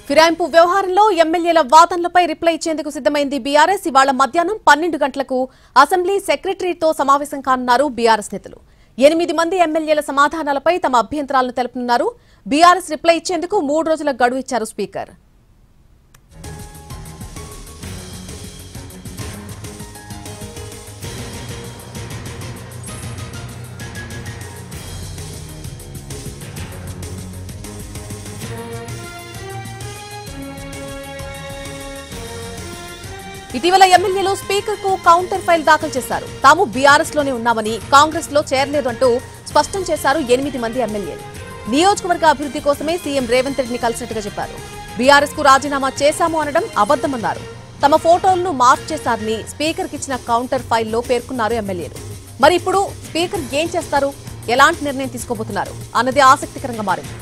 ఫిరాయింపు వ్యవహారంలో ఎమ్మెల్యేల వాదనలపై రిప్లై ఇచ్చేందుకు సిద్ధమైంది బీఆర్ఎస్. ఇవాళ మధ్యాహ్నం 12 గంటలకు అసెంబ్లీ సెక్రటరీతో సమావేశం కానున్నారు బీఆర్ఎస్ నేతలు. 8 మంది ఎమ్మెల్యేల సమాధానాలపై తమ అభ్యంతరాలను తెలుపనున్నారు. బీఆర్ఎస్ రిప్లై ఇచ్చేందుకు 3 రోజుల గడువు ఇచ్చారు స్పీకర్. ఇటీవల ఎమ్మెల్యేలు స్పీకర్ కు కౌంటర్ ఫైల్ దాఖలు చేశారు. తాము బీఆర్ఎస్ లోనే ఉన్నామని, కాంగ్రెస్ లో చేరలేదు అంటూ స్పష్టం చేశారు 8 మంది ఎమ్మెల్యేలు. నియోజకవర్గ అభివృద్ధి కోసమే సీఎం రేవంత్ రెడ్డిని కలిసినట్టుగా చెప్పారు. బీఆర్ఎస్ కు రాజీనామా చేశాము అనడం అబద్దమన్నారు. తమ ఫోటోలను మార్క్ చేశారని స్పీకర్ కి ఇచ్చిన కౌంటర్ ఫైల్లో పేర్కొన్నారు ఎమ్మెల్యేలు. మరి ఇప్పుడు స్పీకర్ ఏం చేస్తారు, ఎలాంటి నిర్ణయం తీసుకోబోతున్నారు అన్నది ఆసక్తికరంగా మారింది.